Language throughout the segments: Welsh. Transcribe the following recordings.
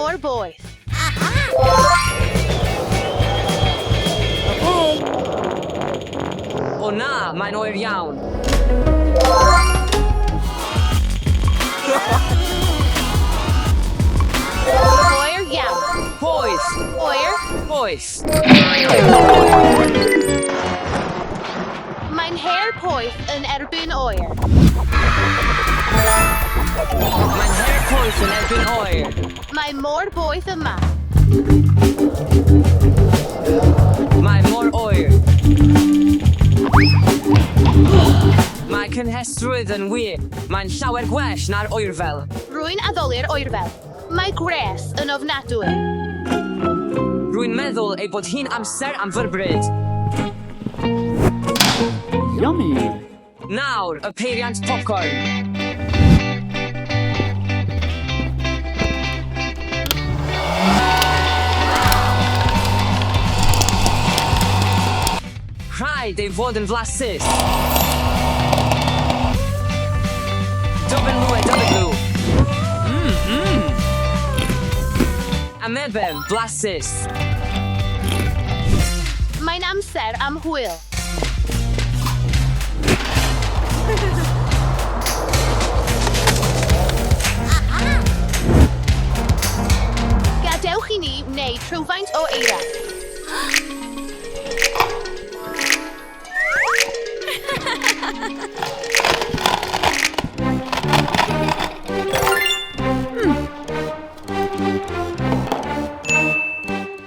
mor boeth. O na, mae'n oer iawn. Oer iawn. Poeth, Oer. poeth. Mae'n her poeth yn erbyn oer. Mae'n her poeth yn erbyn oer. Mae mor boeth yma. Mae mor oer. Mae cynhestrwydd yn wir. Mae'n llawer gwell na'r oerfel. Rwy'n addolir oerfel. Mae gres yn ofnadwy. Rwy'n meddwl ei bod hi'n amser am fyrbryd. Yummy. Nawr, y peiriant popcorn. Rhaid ei fod yn flasus. Dobyn lw. Amebem, blasus. Mae'n amser am hwyl. Gadewch i ni wneud rhywfaint o eira.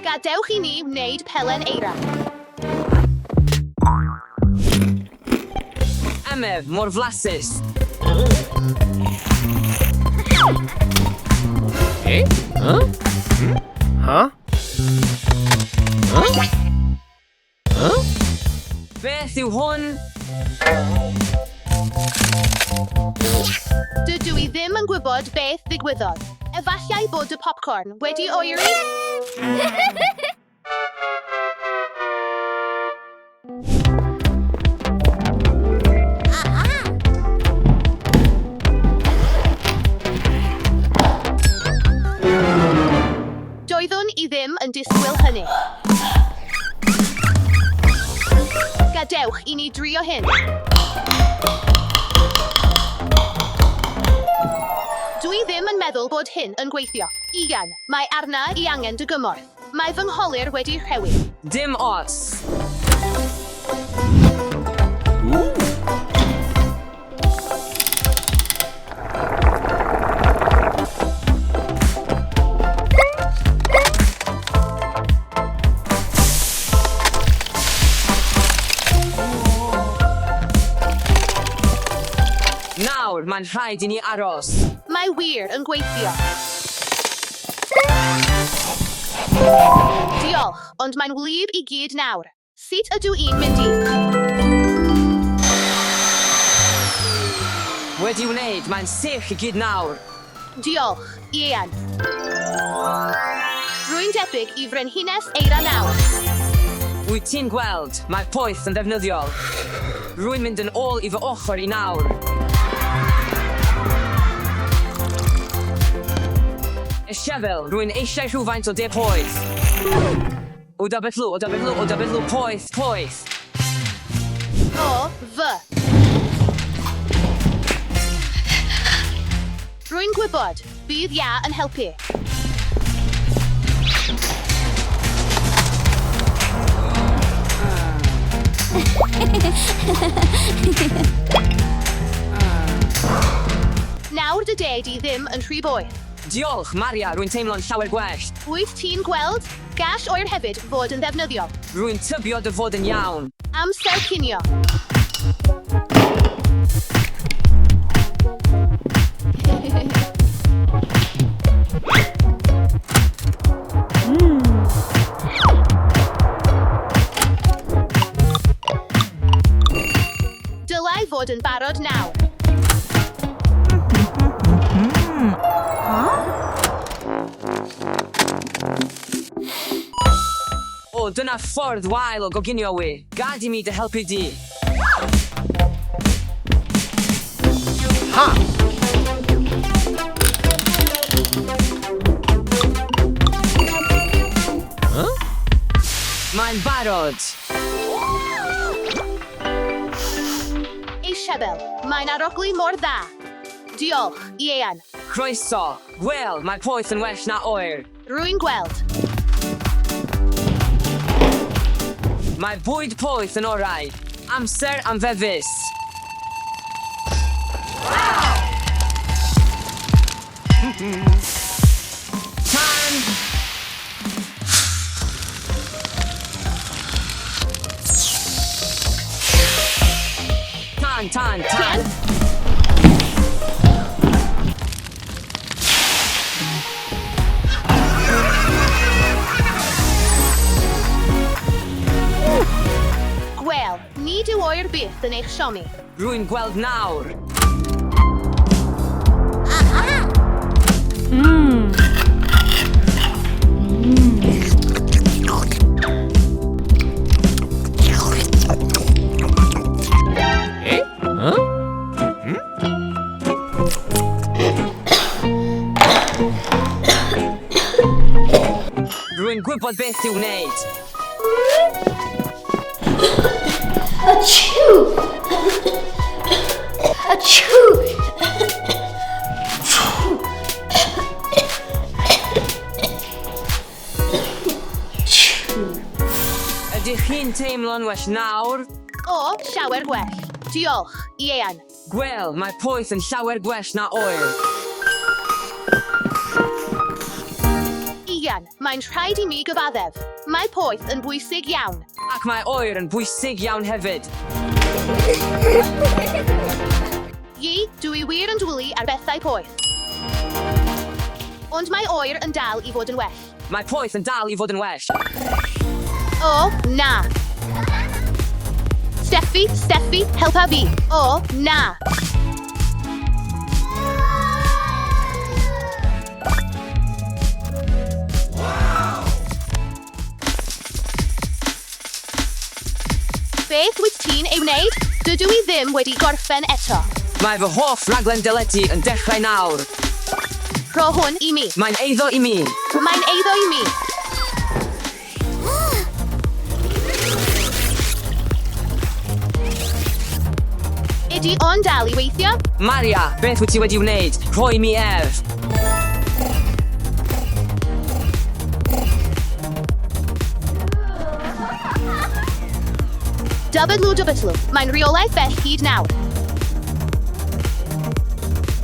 Gadewch i ni wneud pelen eira. Amef, mor flasus. Beth yw hwn? Dydw i ddim yn gwybod beth ddigwyddodd. Efallai bod y popcorn wedi oeri? Doeddwn i ddim yn disgwyl hynny. Gadewch i ni drio hyn. Dwi ddim yn meddwl bod hyn yn gweithio. Ian, mae arna i angen dy gymorth. Mae fy ngholir wedi rhewi. Dim os. Nawr, mae'n rhaid i ni aros. Mae wir yn gweithio. Diolch, ond mae'n wlyb i gyd nawr. Sut ydw i'n mynd i? Wedi wneud, mae'n sych i gyd nawr. Diolch, Ian. Rwy'n debyg i frenhines eira nawr. Wyt ti'n gweld, mae poeth yn ddefnyddiol. Rwy'n mynd yn ôl i fy ochr i nawr. Y siefel, rwy'n eisiau rhywfaint o de poeth. O dabell lw, poeth. O, fy. Rwy'n gwybod, bydd ia yn helpu. Nawr dy de di ddim yn rhy boeth. Diolch, Maria, rwy'n teimlo'n llawer gwell. Wyt ti'n gweld? Gall oer hefyd fod yn ddefnyddiol. Rwy'n tybio dy fod yn iawn. Amser cinio. Dylai fod yn barod nawr. O, dyna ffordd wael o goginio wy. Gad I mi dy helpu di. Ha! Mae'n barod. Eisiebel, mae'n aroglu mor dda. Diolch, Ian. Croeso. Wel, mae poeth yn well na oer. Rwy'n gweld. Mae bwyd poeth yn orau. Amser am fefus. Tan! Tan! Wel, nid yw oer byth yn eich siomi. Rwy'n gweld nawr. Rwy'n gwybod beth i'w wneud. Achoo! Achoo! Ydych chi'n teimlo'n well nawr? O, llawer gwell. Diolch, Ian. Wel, mae poeth yn llawer gwell na oer. Ian, mae'n rhaid i mi gyfaddef. Mae poeth yn bwysig iawn. Ac mae oer yn bwysig iawn hefyd. Dwi wir yn dwlu ar bethau poeth. Ond mae oer yn dal i fod yn well. Mae poeth yn dal i fod yn well. O, na. Steffi, helpa fi. O, na. Beth wyt ti'n ei wneud? Dydw i ddim wedi gorffen eto. Mae fy hoff raglen deledu yn dechrau nawr. Rho hwn i mi. Mae'n eiddo i mi. Mae'n eiddo i mi. Ydy o'n dal i weithio? Maria, beth wyt ti wedi wneud? Rhoi mi ef. Dybytlw. Mae'n reolaeth bell hyd nawr.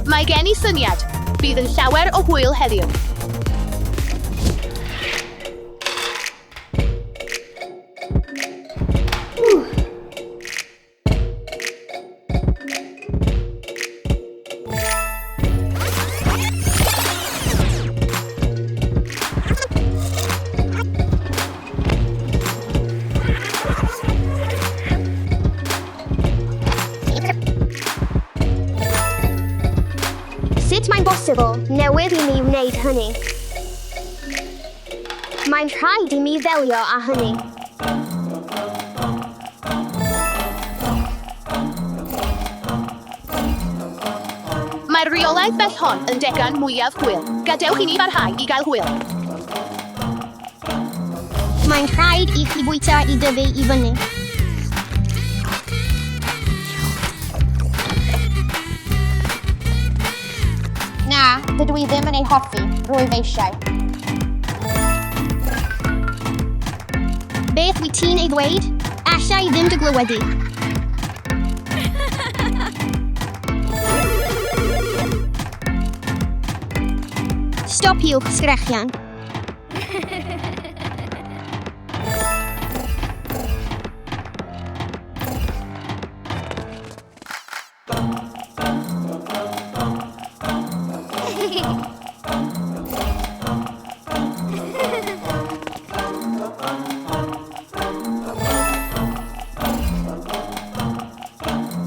Mae gen i syniad. Bydd yn llawer o hwyl heddiw. Sut mae'n bosibl newydd i mi wneud hynny? Mae'n rhaid i mi ddelio â hynny. Mae'r reolaeth bell hon yn degan mwyaf hwyl. Gadewch i ni barhau i gael hwyl. Mae'n rhaid i chi bwyta i dyfu i fyny. Na, dydw i ddim yn ei hoffi, rwyf eisiau. Beth wyt ti'n ei ddweud? Allai ddim dy glywedi. Stopiwch sgrechian.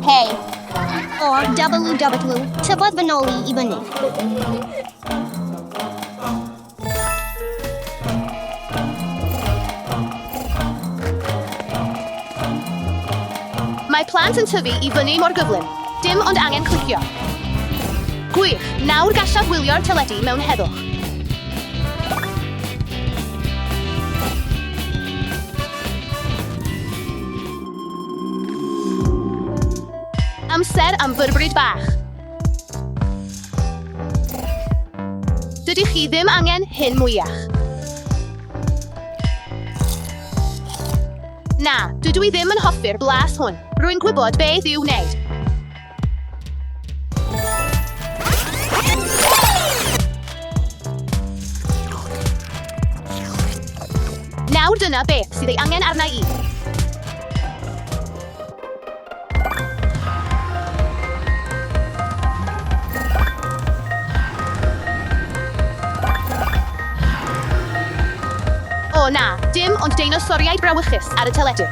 Hei, o'r W, tyfodd fy nôl i fyny. Mae plant yn tyfu i fyny mor gyflym. Dim ond angen clicio. Gwych, nawr gallaf wylio'r teledu mewn heddwch. Amser am fyrbryd bach. Dydych chi ddim angen hyn mwyach. Na, dydw i ddim yn hoffi'r blas hwn. Rwy'n gwybod beth i'w wneud. Nawr dyna beth sydd ei angen arna i. O na, dim ond deinosoriaid brawychus ar y teledu.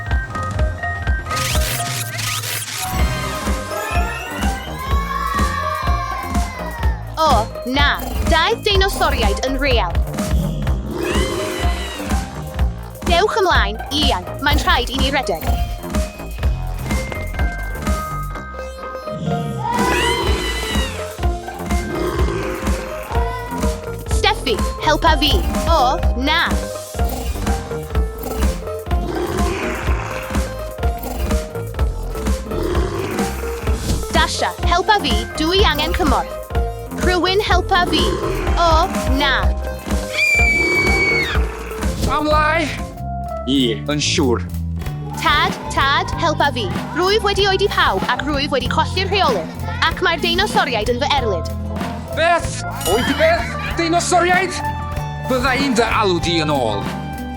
O na, daeth deinosoriaid yn real. Dewch ymlaen, Ian, mae'n rhaid i ni redeg. Steffi, helpa fi. O, na. Dasha, helpa fi, dwi angen cymorth. Rhywun helpa fi. O, na. Amlai? Yn siŵr. Tad, helpa fi. Rwyf wedi oedi pawb ac rwyf wedi colli'r rheolydd. Ac mae'r deinosoriaid yn fy erlyd. Beth? Oedi beth? Deinosoriaid? Bydda i'n dy alw di yn ôl.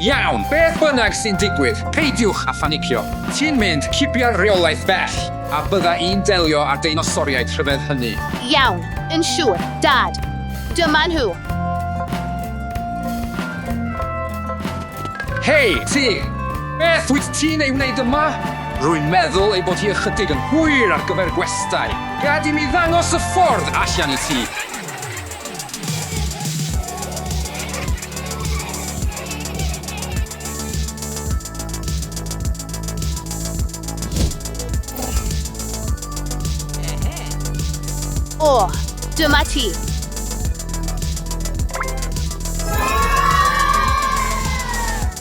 Iawn, beth bynnag sy'n digwydd, peidiwch a phanicio. Ti'n mynd cipio'r reolaeth bell, a bydda i'n delio â'r deinosoriaid rhyfedd hynny. Iawn, yn siŵr, dad. Dyma nhw. Hei, ti! Beth wyt ti'n ei wneud yma? Rwy'n meddwl ei bod hi ychydig yn hwyr ar gyfer gwestai. Gad i mi ddangos y ffordd allan i ti. O, dyma ti.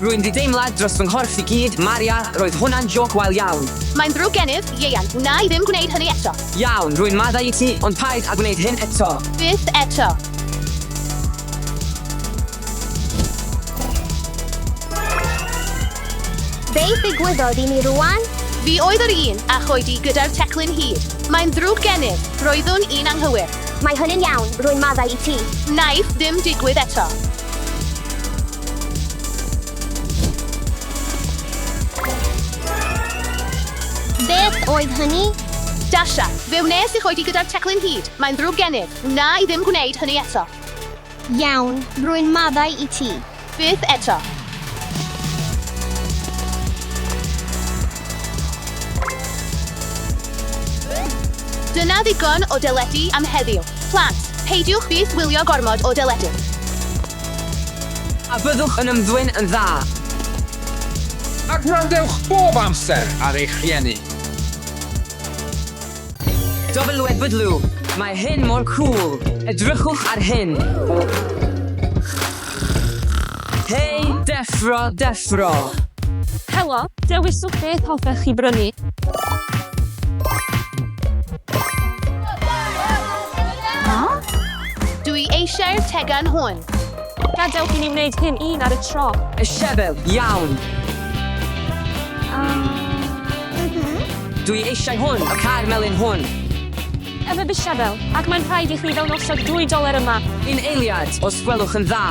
Rwy'n di deimlad dros fy nghorff i gyd, Maria, roedd hwnna'n joc wael iawn. Mae'n ddrwg gennyf, Ieuan, wna i ddim gwneud hynny eto. Iawn, rwy'n maddau i ti, ond paid a gwneud hyn eto. Byth eto. Beth ddigwyddodd i ni rwan? Fi oedd yr un a choedi gyda'r teclyn hyd. Mae'n ddrwg gennyf, roeddwn un anghywir. Mae hynny'n iawn, rwy'n maddau i ti. Naeth ddim digwydd eto. Beth oedd hynny? Dasha, fe wnes i choedi gyda'r teclyn hyd. Mae'n ddrwg gennyf, wna i ddim gwneud hynny eto. Iawn, rwy'n maddau i ti. Byth eto. Dyna ddigon o deledu am heddiw. Plant, peidiwch byth wylio gormod o deledu. A byddwch yn ymddwyn yn dda. A gwrandewch bob amser ar eich rhieni. WW, mae hyn mor cool. Edrychwch ar hyn. Hei, deffro. Helo, dewiswch beth hoffech chi brynu. Dwi eisiau'r tegan hwn. Gadewch i ni wneud hyn un ar y tro. Y siefel, iawn. Dwi eisiau hwn, y car melyn hwn. Efo bisiabel, ac mae'n rhaid i chi fewn osod $2 yma. Un eiliad, os gwelwch yn dda.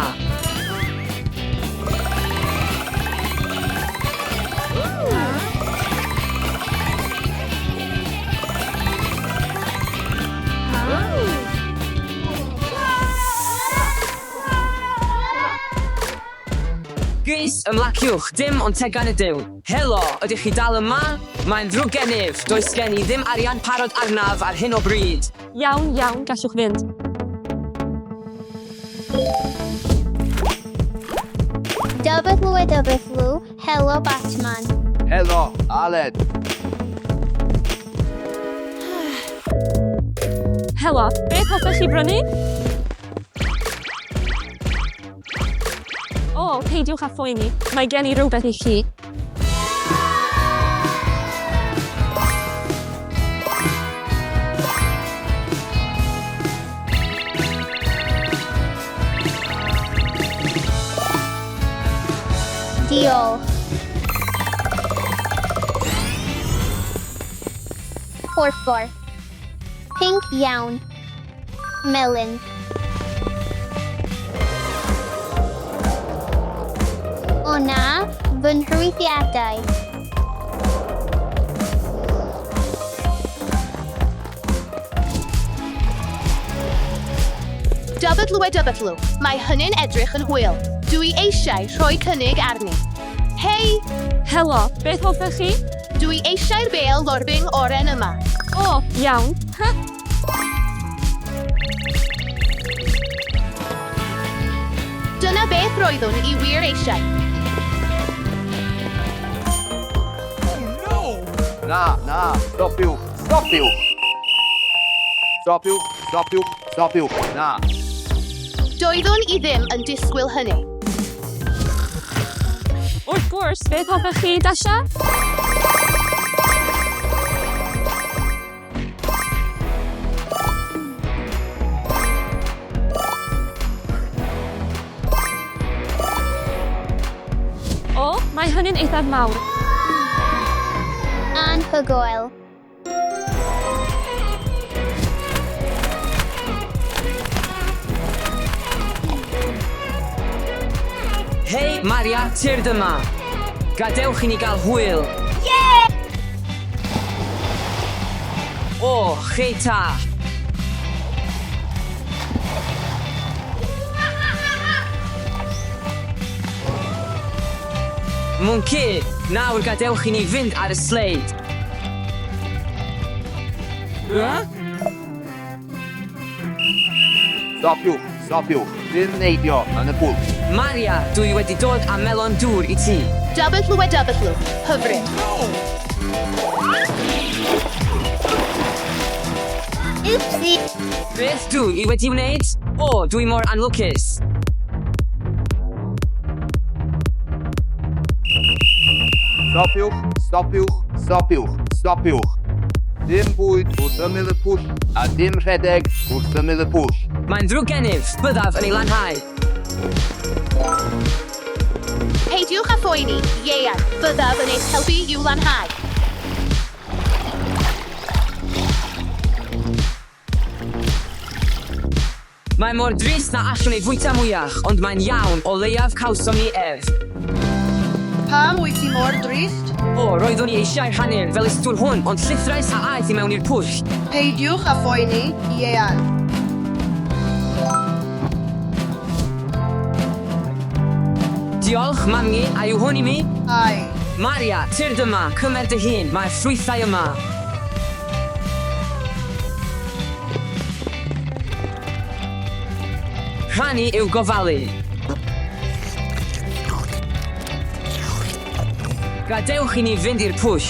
Gys, ymlaciwch, dim ond tegan y diw. Helo, ydych chi dal yma? Mae'n ddrwg gennyf, does gen i ddim arian parod arnaf ar hyn o bryd. Iawn, gallwch fynd. WW, helo Batman. Helo, Aled. Helo, beth hoffech chi brynu? O, peidiwch â phoeni. Mae gen i rhywbeth i chi. Diolch. Porffor. Pink iawn. Melon. O na, fy nhrwyddiadau. Dybytlw. Mae hynny'n edrych yn hwyl. Dwi eisiau rhoi cynnig arni. Hei, Helo, beth hoffech chi? dwi eisiau'r bêl lorbing oren yma. O, iawn. Ha? Dyna beth roeddwn i wir eisiau. Na, stopiwch, na. Doeddwn i ddim yn disgwyl hynny. Wrth gwrs, beth hoffech chi, Dasha? O, mae hynny'n eithaf mawr. Anhygoel. Hei, Maria, tir dyma. Gadewch i ni gael hwyl. O, chei ta. Mwnci, nawr gadewch i ni fynd ar y sleid. Stopiwch. Dim neidio yn y bwlch. Maria, dwi wedi dod â melon dŵr i ti. Dybytlw. Hyfryd. Oopsie. Beth dwi wedi wneud? O, dwi mor anlwcus. Stopiwch. Dim bwyd wrth ymyl y pwll, a dim rhedeg wrth ymyl y pwll. Mae'n ddrwg gennyf, byddaf yn ei lanhau. Peidiwch â phoeni, Ieuan. Byddaf yn eich helpu i'w lanhau. Mae mor drist na allwn ei fwyta mwyach, ond mae'n iawn o leiaf cawsom ni ef. Pam wyt ti mor drist? O, roeddwn i eisiau rhannu'r fel ystwyr hwn, ond llithrais a aeth i mewn i'r pwll. Peidiwch â phoeni, Ieuan. Diolch, mamgi, a yw hwn i mi? Ai. Maria, tir dyma, cymer dy hun, mae'r ffrwythau yma. Rhannu yw gofalu. Gadewch i ni fynd i'r pwll.